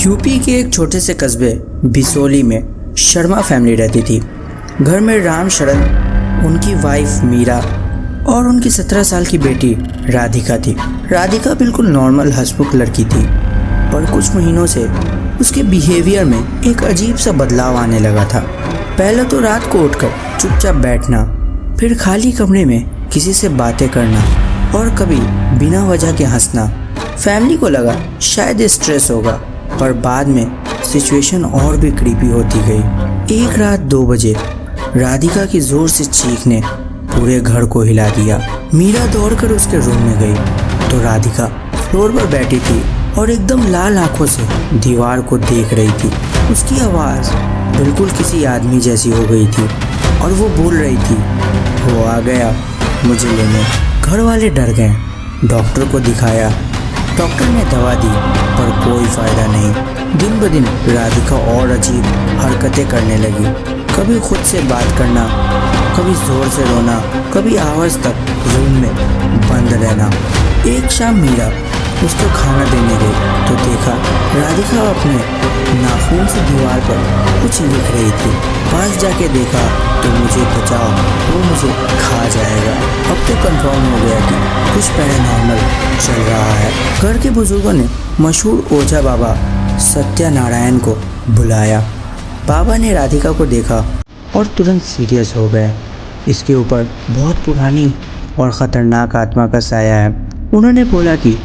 UP के एक छोटे से कस्बे बिसोली में शर्मा फैमिली रहती थी। घर में राम शरण, उनकी वाइफ मीरा और उनकी 17 साल की बेटी राधिका थी। राधिका बिल्कुल नॉर्मल हंसमुख लड़की थी, पर कुछ महीनों से उसके बिहेवियर में एक अजीब सा बदलाव आने लगा था। पहले तो रात को उठकर चुपचाप बैठना, फिर खाली कमरे में किसी से बातें करना और कभी बिना वजह के हंसना। फैमिली को लगा शायद स्ट्रेस होगा, पर बाद में सिचुएशन और भी क्रीपी होती गई। एक रात 2 बजे राधिका की जोर से चीख ने पूरे घर को हिला दिया। मीरा दौड़कर उसके रूम में गई तो राधिका फ्लोर पर बैठी थी और एकदम लाल आंखों से दीवार को देख रही थी। उसकी आवाज़ बिल्कुल किसी आदमी जैसी हो गई थी और वो बोल रही थी, वो आ गया मुझे लेने। घर वाले डर गए, डॉक्टर को दिखाया। डॉक्टर ने दवा दी पर कोई फ़ायदा नहीं। दिन ब दिन राधिका और अजीब हरकतें करने लगी। कभी खुद से बात करना, कभी ज़ोर से रोना, कभी आवाज़ तक रूम में बंद रहना। एक शाम मीरा उसको खाना देने गई तो देखा राधिका अपने नाखून से दीवार पर कुछ लिख रही थी। पास जाके देखा तो मुझे बचाओ, वो मुझे खा जाएगा। अब तो कंफर्म हो गया कि कुछ पैरानॉर्मल चल रहा है। घर के बुजुर्गों ने मशहूर ओझा बाबा सत्यनारायण को बुलाया। बाबा ने राधिका को देखा और तुरंत सीरियस हो गए। इसके ऊपर बहुत पुरानी और ख़तरनाक आत्मा का साया है। उन्होंने बोला कि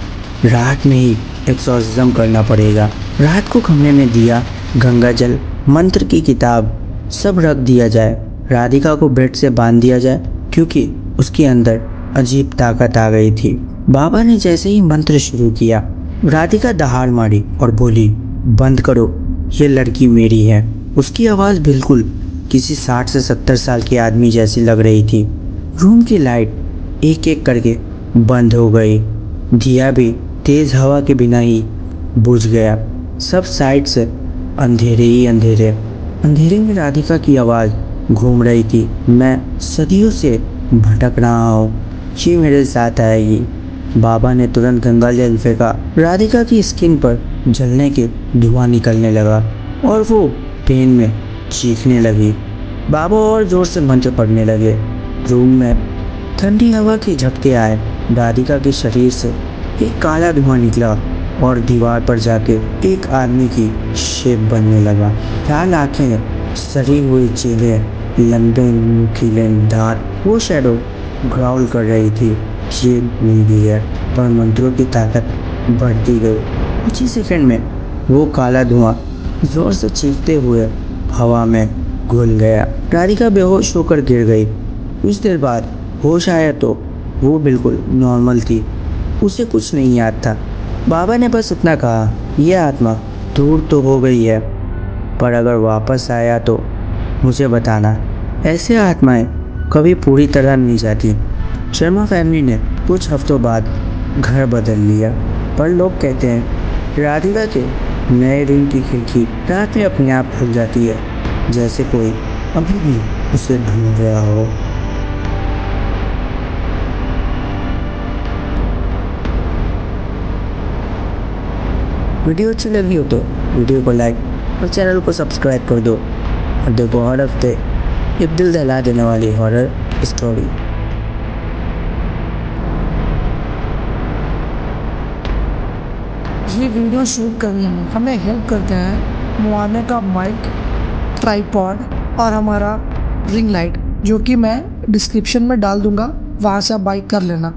रात में ही एक्सॉर्सिज्म करना पड़ेगा। रात को कमरे में दिया, गंगा जल, मंत्र की किताब सब रख दिया जाए। राधिका को बेड से बांध दिया जाए क्योंकि उसके अंदर अजीब ताकत आ गई थी। बाबा ने जैसे ही मंत्र शुरू किया, राधिका दहाड़ मारी और बोली, बंद करो, ये लड़की मेरी है। उसकी आवाज़ बिल्कुल किसी 60 से 70 साल के आदमी जैसी लग रही थी। रूम की लाइट एक एक करके बंद हो गई। दिया भी तेज़ हवा के बिना ही बुझ गया। सब साइड से अंधेरे ही अंधेरे। अंधेरे में राधिका की आवाज़ घूम रही थी, मैं सदियों से भटक रहा हूँ, ये मेरे साथ आएगी। बाबा ने तुरंत गंगा जल फेंका। राधिका की स्किन पर जलने के धुआं निकलने लगा और वो पेन में चीखने लगी। बाबा और ज़ोर से मंत्र पढ़ने लगे। रूम में ठंडी हवा के झटके आए। राधिका के शरीर से एक काला धुआं निकला और दीवार पर जाके एक आदमी की शेप बनने लगा। लाल आंखें, सड़ी हुई चेहरे, लंबे नुकीले दांत। वो शैडो ग्राउल कर रही थी, ये मेरी है। पर मंत्रों की ताकत बढ़ती गई। कुछ ही सेकंड में वो काला धुआं जोर से चीखते हुए हवा में घुल गया। राधिका बेहोश होकर गिर गई। कुछ देर बाद होश आया तो वो बिल्कुल नॉर्मल थी। उसे कुछ नहीं याद था। बाबा ने बस इतना कहा, यह आत्मा दूर तो हो गई है, पर अगर वापस आया तो मुझे बताना। ऐसे आत्माएं कभी पूरी तरह नहीं जाती। शर्मा फैमिली ने कुछ हफ्तों बाद घर बदल लिया, पर लोग कहते हैं राधिका के नए रूम की खिड़की रात में अपने आप खुल जाती है, जैसे कोई अभी भी उसे ढूंढ रहा हो। वीडियो अच्छी लगी हो तो वीडियो को लाइक और चैनल को सब्सक्राइब कर दो और देखो हर हफ्ते एक दिल दहला देने वाली हॉरर स्टोरी। ये वीडियो शूट करने में हमें हेल्प करते हैं मुआने का माइक, ट्राइपॉड और हमारा रिंग लाइट, जो कि मैं डिस्क्रिप्शन में डाल दूंगा, वहाँ से आप बाई कर लेना।